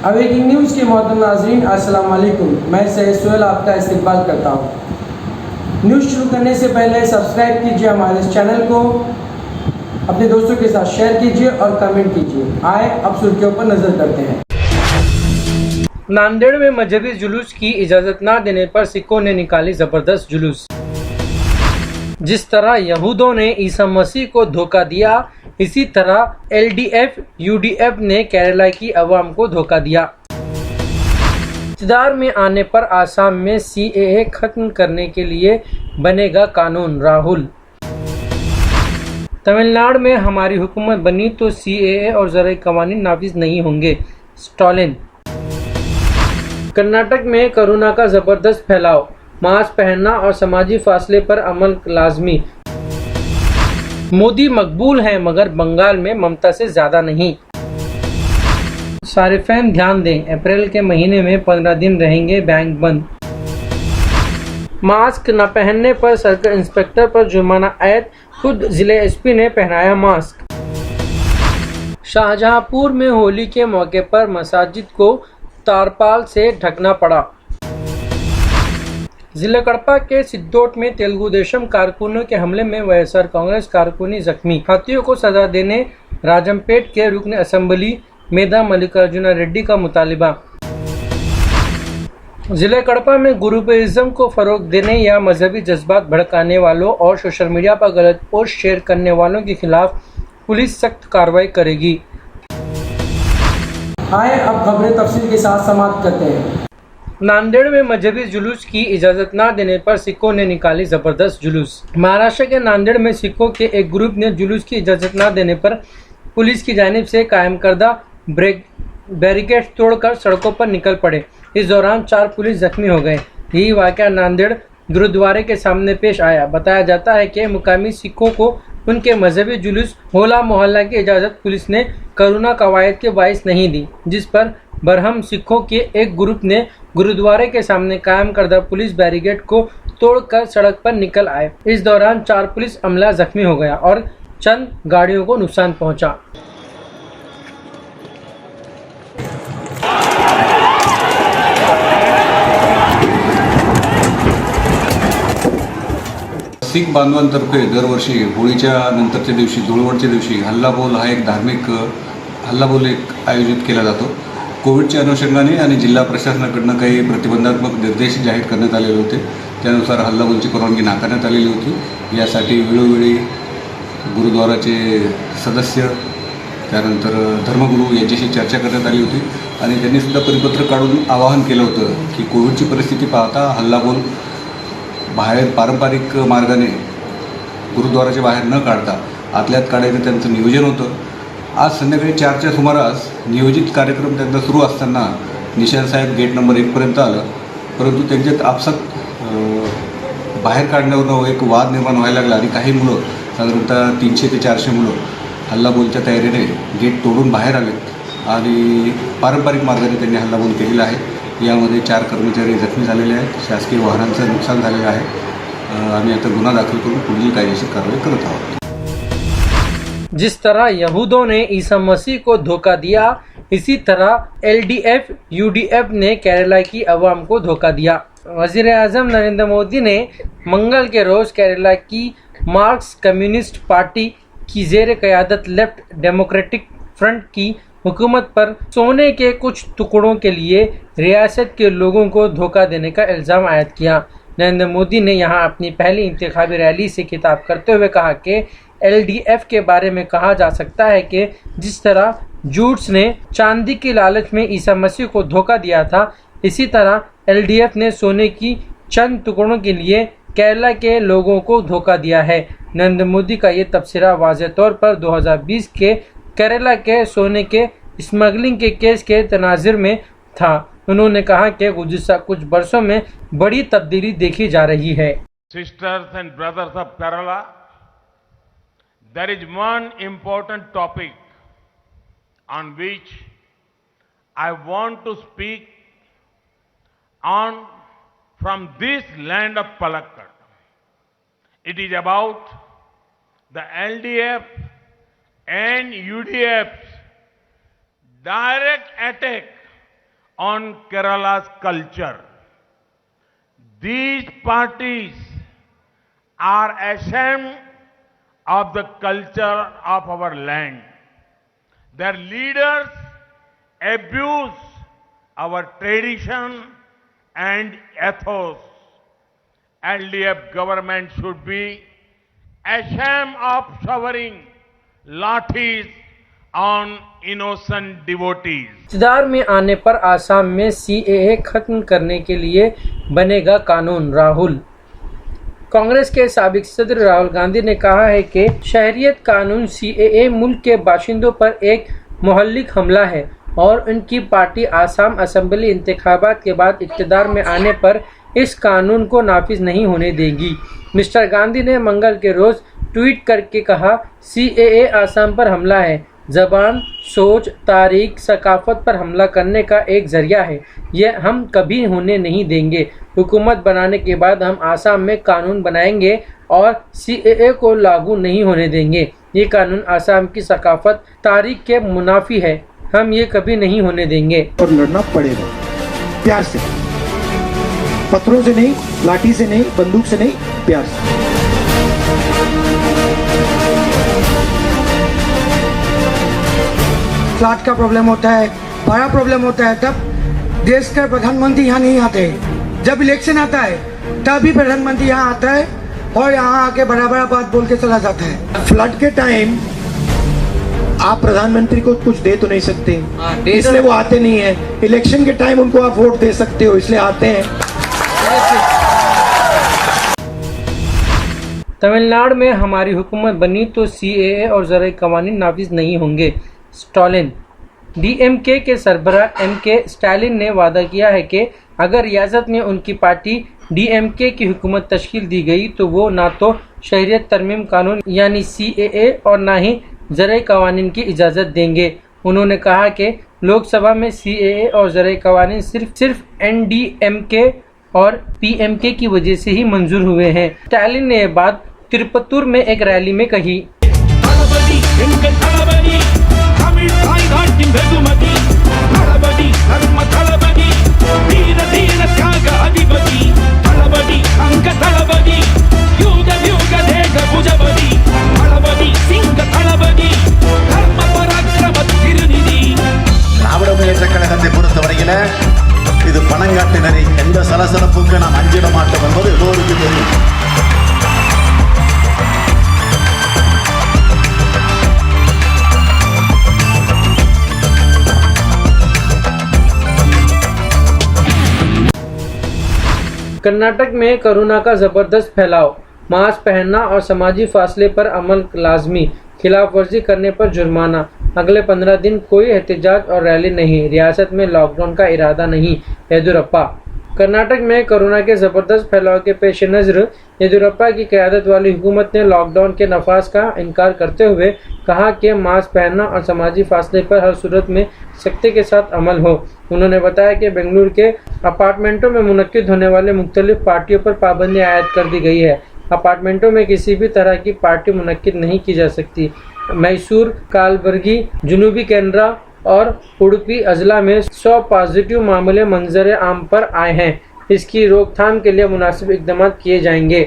Awaking news के मोहतरम नाज़रीन अस्सलाम वालेकुम। मैं सैयद सोहेल आपका इस्तकबाल करता हूँ। न्यूज़ शुरू करने से पहले सब्सक्राइब कीजिए हमारे इस चैनल को, अपने दोस्तों के साथ शेयर कीजिए और कमेंट कीजिए। आए अब सुर्खियों पर नज़र करते हैं। नांदेड़ में मजहबी जुलूस की इजाज़त न देने पर सिखों ने निकाली ज़बरदस्त जुलूस। जिस तरह यहूदियों ने ईसा मसीह को धोखा दिया, इसी तरह एलडीएफ यूडीएफ ने केरला की अवाम को धोखा दिया। इक़्तिदार में आने पर आसाम में सीएए खत्म करने के लिए बनेगा कानून, राहुल। तमिलनाडु में हमारी हुकूमत बनी तो सीएए और ज़राई कवानीन नाफिज नहीं होंगे, स्टालिन। कर्नाटक में कोरोना का जबरदस्त फैलाव, मास्क पहनना और समाजी फासले पर अमल लाजमी। मोदी मकबूल हैं मगर बंगाल में ममता से ज्यादा नहीं। सारिफैन ध्यान दें, अप्रैल के महीने में 15 दिन रहेंगे बैंक बंद। मास्क न पहनने पर सर्कल इंस्पेक्टर पर जुर्माना आयद, खुद जिले एसपी ने पहनाया मास्क। शाहजहांपुर में होली के मौके पर मसाजिद को तारपाल से ढकना पड़ा। जिला कड़पा के सिद्धोट में तेलुगु देशम कारकुनों के हमले में वाईएसआर कांग्रेस कारकुनी जख्मी, हाथियों को सजा देने राजमपेट के रुकन असेंबली मेधा मल्लिकार्जुन रेड्डी का मुतालिबा। जिला कड़पा में ग्रुपिज्म को फरोग देने या मजहबी जज्बात भड़काने वालों और सोशल मीडिया पर गलत पोस्ट शेयर करने वालों के खिलाफ पुलिस सख्त कार्रवाई करेगी। आए अब खबरें तफसील के साथ समाप्त करते हैं। नांदेड़ में मजहबी जुलूस की इजाज़त न देने पर सिखों ने निकाली ज़बरदस्त जुलूस। महाराष्ट्र के नांदेड़ में सिखों के एक ग्रुप ने जुलूस की इजाज़त न देने पर पुलिस की जानिब से कायम करदा बैरिकेड तोड़कर सड़कों पर निकल पड़े। इस दौरान 4 पुलिस जख्मी हो गए। यही वाक़या नांदेड़ गुरुद्वारे के सामने पेश आया। बताया जाता है कि मुकामी सिखों को उनके मजहबी जुलूस होला मोहल्ला की इजाज़त पुलिस ने कोरोना कवायद के बाइस नहीं दी, जिस पर बरहम सिखों के एक ग्रुप ने गुरुद्वारे के सामने कायम करदा पुलिस बैरिकेड को तोड़कर सड़क पर निकल आए। इस दौरान 4 पुलिस अमला जख्मी हो गया और चंद गाड़ियों को नुकसान पहुंचा। शीख बांधवांतर्फे दरवर्षी होळीच्या नंतरच्या दिवशी, धुळवडच्या दिवशी हल्लाबोल हा एक धार्मिक हल्लाबोल आयोजित केला जातो। कोविडच्या अनुषंगाने आणि जिल्हा प्रशासनाकडून काही प्रतिबंधात्मक निर्देश जाहीर करण्यात आलेले होते। त्यानुसार हल्लाबोलची परवानगी नाकारण्यात आलेली होती। यासाठी वेळोवेळी गुरुद्वाराचे सदस्य, त्यानंतर धर्मगुरू यांच्याशी चर्चा करण्यात आली होती आणि त्यांनी सुद्धा परिपत्रक काढून आवाहन केलं होतं की कोविडची परिस्थिती पाहता हल्लाबोल बाहेर पारंपरिक मार्गाने गुरुद्वाराच्या बाहेर न काढता आतल्यात काढायचं त्यांचं नियोजन होतं। आज संध्याकाळी 4च्या सुमारास नियोजित कार्यक्रम त्यांचा सुरू असताना निशान साहेब गेट नंबर 1 पर्यंत आलं, परंतु त्यांच्यात आपसात बाहेर काढण्यावरून एक वाद निर्माण व्हायला लागला आणि काही मुलं, साधारणतः 300 ते 400 मुलं हल्लाबोलच्या तयारीने गेट तोडून बाहेर आले आणि पारंपरिक मार्गाने त्यांनी हल्लाबोल केलेला आहे। यामध्ये 4 कर्मचारी जखमी झालेले आहेत। शासकीय वाहनांचं नुकसान झालेलं आहे। आम्ही आता गुन्हा दाखल करून पुढील कायदेशीर कारवाई करत आहोत। जिस तरह यहूदियों ने ईसा मसीह को धोखा दिया, इसी तरह एलडीएफ यूडीएफ ने केरला की अवाम को धोखा दिया। वज़ीर-ए-आज़म नरेंद्र मोदी ने मंगल के रोज केरला की मार्क्स कम्युनिस्ट पार्टी की ज़ेर क़यादत लेफ्ट डेमोक्रेटिक फ्रंट की हुकूमत पर सोने के कुछ टुकड़ों के लिए रियासत के लोगों को धोखा देने का इल्ज़ाम आयद किया। नरेंद्र मोदी ने यहां अपनी पहली इंतखाबी रैली से खिताब करते हुए कहा कि एलडीएफ के बारे में कहा जा सकता है कि जिस तरह जूड्स ने चांदी की लालच में ईसा मसीह को धोखा दिया था, इसी तरह एलडीएफ ने सोने की चंद टुकड़ों के लिए केरला के लोगों को धोखा दिया है। नरेंद्र मोदी का ये तबसरा वाज़ेह तौर पर 2020 के केरला के सोने के स्मगलिंग के केस के तनाज़ुर में था। उन्होंने कहा कि गुज़िश्ता कुछ वर्षों में बड़ी तब्दीली देखी जा रही है। Sisters and brothers of Kerala, there is one important topic on which I want to speak on from this land of Palakkad. It is about the LDF and UDF's direct attack on Kerala's culture. These parties are ashamed of the culture of our land. Their leaders abuse our tradition and ethos. LDF government should be ashamed of showering lathis on innocent devotees. इक़्तिदार में आने पर आसाम में CAA खत्म करने के लिए बनेगा कानून। राहुल। कांग्रेस के साबिक सदर राहुल गांधी ने कहा है कि शहरियत कानून CAA मुल्क के बाशिंदों पर एक मोहल्लिक हमला है और उनकी पार्टी आसाम असेंबली इंतखाबात के बाद इक़्तिदार में आने पर इस कानून को नाफिज नहीं होने देगी। मिस्टर गांधी ने मंगल के रोज ट्वीट करके कहा, CAA आसाम पर हमला है, जबान, सोच, तारीख, सकाफत पर हमला करने का एक जरिया है। यह हम कभी होने नहीं देंगे। हुकूमत बनाने के बाद हम आसाम में कानून बनाएंगे और CAA को लागू नहीं होने देंगे। ये कानून आसाम की सकाफत, तारीख के मुनाफी है। हम ये कभी नहीं होने देंगे। और लड़ना पड़ेगा प्यार से, पत्थरों से नहीं, लाठी से नहीं, बंदूक से नहीं, प्यार से। फ्लड का प्रॉब्लम होता है, बड़ा प्रॉब्लम होता है, तब देश के प्रधानमंत्री यहाँ नहीं आते। जब इलेक्शन आता है तभी प्रधानमंत्री यहाँ आता है और यहाँ आके बड़ा बड़ा बात बोल के चला जाता है। फ्लड के टाइम आप प्रधानमंत्री को कुछ दे तो नहीं सकते, इसलिए वो आते नहीं है। इलेक्शन के टाइम उनको आप वोट दे सकते हो, इसलिए आते हैं। तमिलनाडु में हमारी हुकूमत बनी तो CAA और ज़राई कवानीन नाफिज नहीं होंगे। स्टालिन। DMK के सरबराह MK स्टालिन ने वादा किया है कि अगर रियासत में उनकी पार्टी DMK की हुकूमत तश्कील दी गई तो वो ना तो शहरियत तरमीम कानून यानी CAA और ना ही ज़राई कवानीन की इजाज़त देंगे। उन्होंने कहा कि लोकसभा में CAA और ज़राई कवानीन सिर्फ NDMK और PMK की वजह से ही मंजूर हुए हैं। स्टालिन ने यह बात तिरुपतुर में एक रैली में कही। திராவிட முன்னேற்ற கழகத்தை பொறுத்தவரையில இது பணங்காட்டினரை எந்த சலசலப்புக்கு நாம் அஞ்சிட மாட்டோம் என்பது எல்லோருக்கும் தெரியும். कर्नाटक में कोरोना का जबरदस्त फैलाव, मास्क पहनना और समाजी फासले पर अमल लाजमी, खिलाफ वर्जी करने पर जुर्माना। अगले 15 दिन कोई एहतजाज और रैली नहीं, रियासत में लॉकडाउन का इरादा नहीं। येदियुरप्पा। कर्नाटक में कोरोना के ज़बरदस्त फैलाव के पेश नज़र येदियुरप्पा की क़यादत वाली हुकूमत ने लॉकडाउन के नफाज का इनकार करते हुए कहा कि मास्क पहनना और समाजी फासले पर हर सूरत में सख्ती के साथ अमल हो। उन्होंने बताया कि बेंगलुरु के अपार्टमेंटों में मुनक्किद होने वाले मुख्तलिफ पार्टियों पर पाबंदी आयद कर दी गई है। अपार्टमेंटों में किसी भी तरह की पार्टी मुनक्किद नहीं की जा सकती। मैसूर, कालबुर्गी, जनूबी केनरा और उडुपी अजला में 100 पॉजिटिव मामले मंजर आम पर आए हैं। इसकी रोकथाम के लिए मुनासिब इकदाम किए जाएंगे।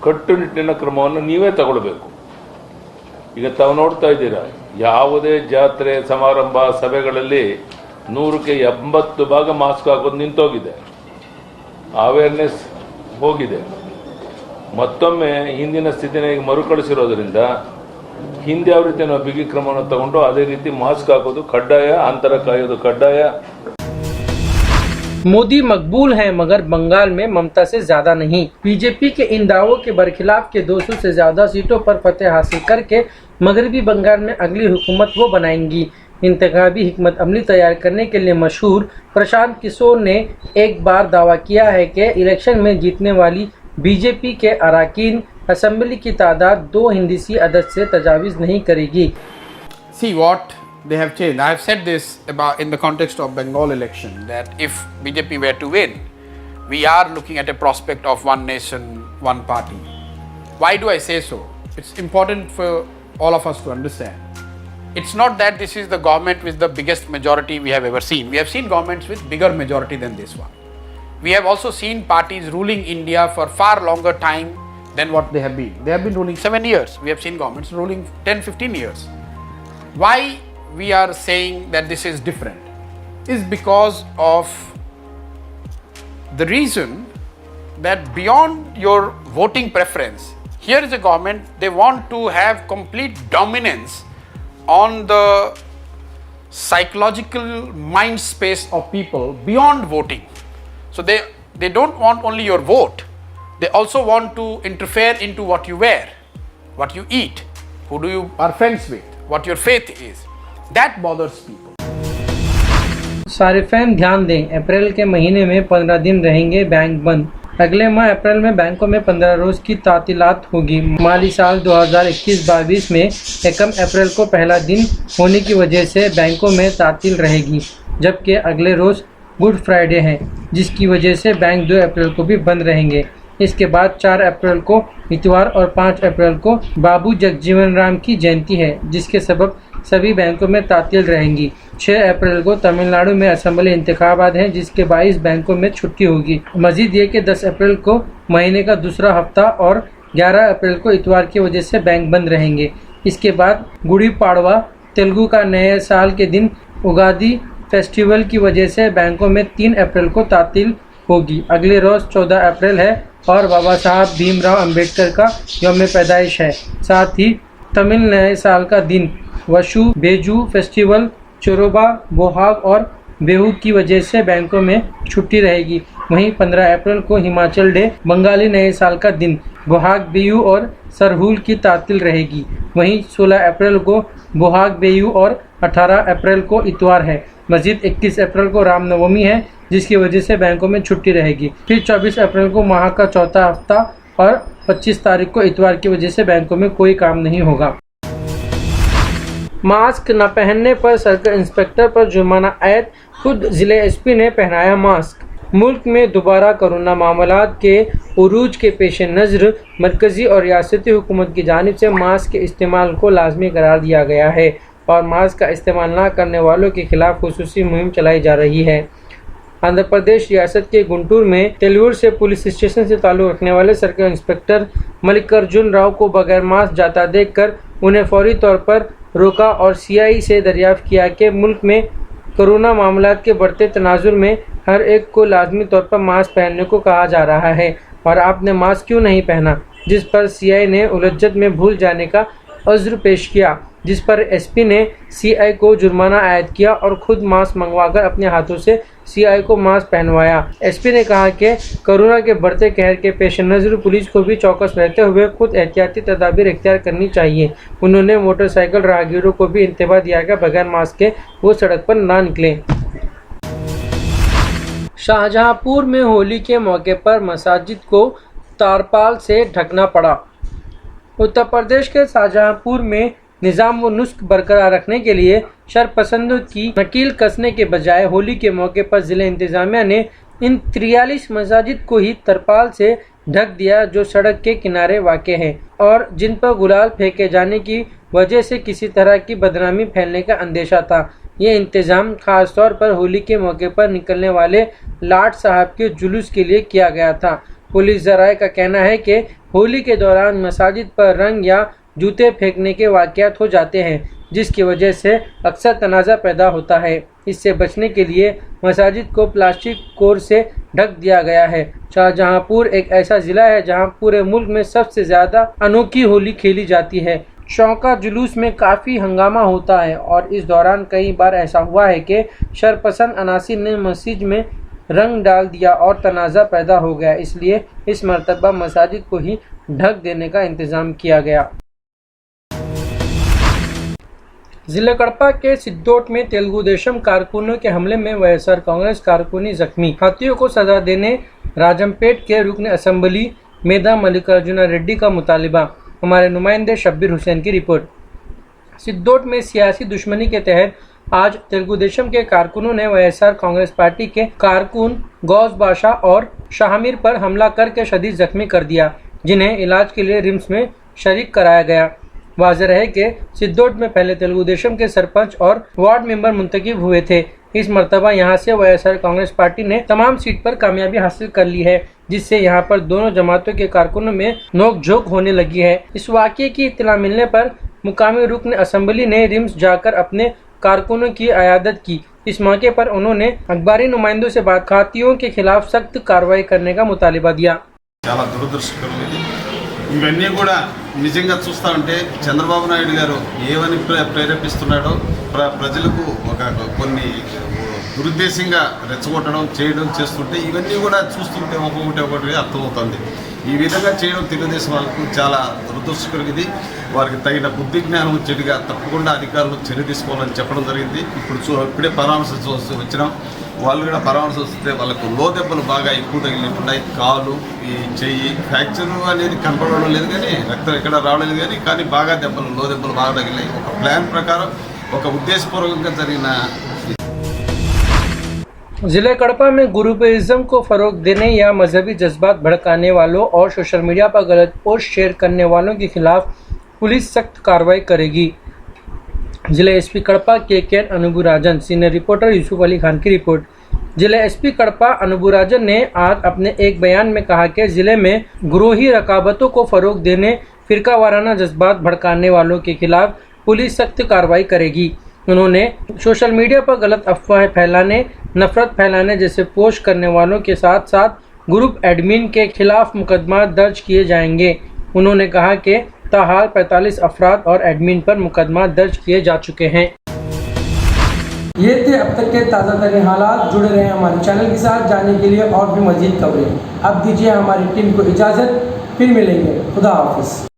ಕಟ್ಟುನಿಟ್ಟಿನ ಕ್ರಮವನ್ನು ನೀವೇ ತಗೊಳ್ಬೇಕು. ಈಗ ತಾವು ನೋಡ್ತಾ ಇದ್ದೀರಾ, ಯಾವುದೇ ಜಾತ್ರೆ ಸಮಾರಂಭ ಸಭೆಗಳಲ್ಲಿ 100ಕ್ಕೆ 80 ಭಾಗ ಮಾಸ್ಕ್ ಹಾಕೋದು ನಿಂತೋಗಿದೆ. ಅವೇರ್ನೆಸ್ ಹೋಗಿದೆ. ಮತ್ತೊಮ್ಮೆ ಹಿಂದಿನ ಸ್ಥಿತಿನ ಈಗ ಮರುಕಳಿಸಿರೋದ್ರಿಂದ ಹಿಂದೆ ಯಾವ ರೀತಿ ನಾವು ಬಿಗಿ ಕ್ರಮವನ್ನು ತಗೊಂಡು ಅದೇ ರೀತಿ ಮಾಸ್ಕ್ ಹಾಕೋದು ಕಡ್ಡಾಯ, ಅಂತರ ಕಾಯೋದು ಕಡ್ಡಾಯ. मोदी मकबूल हैं मगर बंगाल में ममता से ज्यादा नहीं। बीजेपी के इन दावों के बरखिलाफ के 200 से ज्यादा सीटों पर फतेह हासिल करके मगरबी बंगाल में अगली हुकूमत वो बनाएंगी। इंतखाबी हिकमत अमली तैयार करने के लिए मशहूर प्रशांत किशोर ने एक बार दावा किया है कि इलेक्शन में जीतने वाली बीजेपी के अरकान असेंबली की तादाद 2 हिंदसी अदद से तजावीज़ नहीं करेगी। See what they have changed. I have said this about in the context of Bengal election that if BJP were to win, we are looking at a prospect of one nation, one party. Why do I say so? It's important for all of us to understand. it's not that this is the government with the biggest majority we have ever seen. We have seen governments with bigger majority than this one. We have also seen parties ruling India for far longer time than what they have been. They have been ruling 7 years. We have seen governments ruling 10, 15 years. Why we are saying that this is different is because of the reason that beyond your voting preference, here is a government, they want to have complete dominance on the psychological mind space of people beyond voting. So they don't want only your vote, they also want to interfere into what you wear, what you eat, who do you are friends with, what your faith is. That bothers people. सारिफैन ध्यान दें, अप्रैल के महीने में 15 दिन रहेंगे bank बंद। अगले माह अप्रैल में बैंकों में 15 रोज की तातीलात होगी। माली साल 2021-22 में 1 अप्रैल को पहला दिन होने की वजह से बैंकों में तातील रहेगी, जबकि अगले रोज गुड फ्राइडे है, जिसकी वजह से बैंक 2 अप्रैल को भी बंद रहेंगे। इसके बाद 4 अप्रैल को इतवार और 5 अप्रैल को बाबू जगजीवन राम की जयंती है, जिसके सबब सभी बैंकों में तातील रहेंगी। 6 अप्रैल को तमिलनाडु में असेंबली इंतखाबात हैं, जिसके 22 बैंकों में छुट्टी होगी। मजीद ये कि 10 अप्रैल को महीने का दूसरा हफ्ता और 11 अप्रैल को इतवार की वजह से बैंक बंद रहेंगे। इसके बाद गुड़ी पाड़वा, तेलुगु का नए साल के दिन, उगादी फेस्टिवल की वजह से बैंकों में 3 अप्रैल को तातील होगी। अगले रोज 14 अप्रैल है और बाबा साहब भीमराव अंबेडकर का यौम पैदाइश है। साथ ही तमिल नए साल का दिन वशु बेजू फेस्टिवल, चोरोबा, बोहाग और बेहू की वजह से बैंकों में छुट्टी रहेगी। वहीं 15 अप्रैल को हिमाचल डे, बंगाली नए साल का दिन, बोहाग बेयू और सरहुल की तातील रहेगी। वहीं 16 अप्रैल को बोहाग बेयू और 18 अप्रैल को इतवार है। मजीद 21 अप्रैल को रामनवमी है, जिसकी वजह से बैंकों में छुट्टी रहेगी। फिर 24 अप्रैल को माह का चौथा हफ्ता और 25 तारीख को इतवार की वजह से बैंकों में कोई काम नहीं होगा। मास्क न पहनने पर सर्कल इंस्पेक्टर पर जुर्माना आयद, खुद जिले एसपी ने पहनाया मास्क। मुल्क में दोबारा कोरोना मामलात के उरूज के पेश नज़र मरकज़ी और रियासती हुकूमत की जानिब से मास्क के इस्तेमाल को लाजमी करार दिया गया है और मास्क का इस्तेमाल न करने वालों के खिलाफ खुसूसी मुहिम चलाई जा रही है। आंध्र प्रदेश रियासत के गुंटूर में तेलूर से पुलिस स्टेशन से ताल्लुक़ रखने वाले सर्कल इंस्पेक्टर मल्लिकार्जुन राव को बगैर मास्क जाता देखकर उन्हें फौरी तौर पर रोका और सीआई से दरियाफ्त किया कि मुल्क में कोरोना मामलात के बढ़ते तनाजुर में हर एक को लाजमी तौर पर मास्क पहनने को कहा जा रहा है और आपने मास्क क्यों नहीं पहना, जिस पर सीआई ने उलझन में भूल जाने का उज़्र पेश किया, जिस पर एसपी ने सीआई को जुर्माना आयद किया और खुद मास्क मंगवाकर अपने हाथों से सीआई को मास्क पहनवाया। एसपी ने कहा कि कोरोना के बढ़ते कहर के पेश नज़र पुलिस को भी चौकस रहते हुए खुद एहतियाती तदाबीर इख्तियार करनी चाहिए। उन्होंने मोटरसाइकिल राहगीरों को भी इंतबाह दिया कि बगैर मास्क के वो सड़क पर ना निकलें। शाहजहांपुर में होली के मौके पर मसाजिद को तारपाल से ढकना पड़ा। उत्तर प्रदेश के शाहजहांपुर में निज़ाम व नुस्ख बरकरार रखने के लिए शरपसंदों की नकील कसने के बजाय होली के मौके पर ज़िले इंतज़ामिया ने इन 43 मसाजिद को ही तरपाल से ढक दिया जो सड़क के किनारे वाक़े हैं और जिन पर गुलाल फेंके जाने की वजह से किसी तरह की बदनामी फैलने का अंदेशा था। ये इंतज़ाम ख़ास तौर पर होली के मौके पर निकलने वाले लाट साहब के जुलूस के लिए किया गया था। पुलिस ज़राए का कहना है कि होली के दौरान मसाजिद पर रंग या जूते फेंकने के वाक़यात हो जाते हैं, जिसकी वजह से अक्सर तनाज़ा पैदा होता है। इससे बचने के लिए मसाजिद को प्लास्टिक कोर से ढक दिया गया है। शाहजहांपुर एक ऐसा ज़िला है जहां पूरे मुल्क में सबसे ज़्यादा अनोखी होली खेली जाती है। शौका जुलूस में काफ़ी हंगामा होता है और इस दौरान कई बार ऐसा हुआ है कि शरपसंद अनासिर ने मस्जिद में रंग डाल दिया और तनाज़ा पैदा हो गया। इसलिए इस मरतबा मसाजिद को ही ढक देने का इंतज़ाम किया गया। जिला कड़पा के सिद्धोट में तेलुगु देशम कारकुनों के हमले में वाईएसआर कांग्रेस कारकुनी जख्मी। हाथियों को सजा देने राजमपेट के रुकन असेंबली मेधा मल्लिकार्जुन रेड्डी का मुतालिबा। हमारे नुमाइंदे शब्बीर हुसैन की रिपोर्ट। सिद्धोट में सियासी दुश्मनी के तहत आज तेलुगु देशम के कारकुनों ने वाईएसआर कांग्रेस पार्टी के कारकुन गौस बादशाह और शाहमीर पर हमला करके शदीद जख्मी कर दिया, जिन्हें इलाज के लिए रिम्स में शरीक कराया गया। वाज़ेह है कि सिद्धोट में पहले तेलुगु देशम के सरपंच और वार्ड मेंबर मुंतखब हुए थे। इस मर्तबा यहाँ से वाईएसआर कांग्रेस पार्टी ने तमाम सीट पर कामयाबी हासिल कर ली है, जिससे यहाँ पर दोनों जमातों के कारकुनों में नोकझोंक होने लगी है। इस वाक़ये की इत्तला मिलने पर मुकामी रुकन असम्बली ने रिम्स जाकर अपने कारकुनों की अयादत की। इस मौके पर उन्होंने अखबारी नुमाइंदों से बात खातियों के खिलाफ सख्त कार्रवाई करने का मुतालिबा दिया। చాలా దురదృష్టకరం ఇది। ఇవన్నీ కూడా నిజంగా చూస్తూ ఉంటే చంద్రబాబు నాయుడు గారు ఏమని ప్రేరేపిస్తున్నాడో ప్రజలకు కొన్ని దురుద్దేశంగా రెచ్చగొట్టడం చేయడం చేస్తుంటే ఇవన్నీ కూడా చూస్తుంటే ఒకటి అర్థమవుతుంది। ఈ విధంగా చేయడం తెలుగుదేశం వాళ్ళకు చాలా దురదృష్టకరం ఇది। వారికి తగిన బుద్ధి జ్ఞానం చెడుగా తప్పకుండా అధికారులు చర్య తీసుకోవాలని చెప్పడం జరిగింది। ఇప్పుడే పరామర్శ వచ్చినాం, వాళ్ళు కూడా పరామర్శ వస్తే వాళ్ళకు లోదెబ్బలు బాగా ఎక్కువ తగిలినట్టున్నాయి। కాలు, ఈ చెయ్యి ఫ్రాక్చర్ అనేది కనపడడం లేదు, కానీ రక్తం ఎక్కడ రావలేదు, కానీ బాగా లోదెబ్బలు బాగా తగిలినాయి। ఒక ప్లాన్ ప్రకారం ఒక ఉద్దేశపూర్వకంగా జరిగిన। जिले कड़पा में ग्रुपिज्म को फरोग देने या मजहबी जज्बात भड़काने वालों और सोशल मीडिया पर गलत पोस्ट शेयर करने वालों के खिलाफ पुलिस सख्त कार्रवाई करेगी। जिले एसपी कड़पा के अनुभुराजन, सीनियर रिपोर्टर यूसुफ अली खान की रिपोर्ट। जिले एसपी कड़पा अनुभुराजन ने आज अपने एक बयान में कहा कि जिले में गुरूही रकाबतों को फरोग देने, फिरका वाराना जज्बात भड़काने वालों के खिलाफ पुलिस सख्त कार्रवाई करेगी। उन्होंने सोशल मीडिया पर गलत अफवाहें फैलाने, नफरत फैलाने जैसे पोस्ट करने वालों के साथ साथ ग्रुप एडमिन के खिलाफ मुकदमा दर्ज किए जाएंगे। उन्होंने कहा कि ताहाल 45 अफराद और एडमिन पर मुकदमा दर्ज किए जा चुके हैं। ये थे अब तक के ताज़ा तरीन हालात। जुड़े रहे हमारे चैनल के साथ जानने के लिए और भी मज़ीद खबरें। अब दीजिए हमारी टीम को इजाज़त, फिर मिलेंगे। खुदा हाफिज़।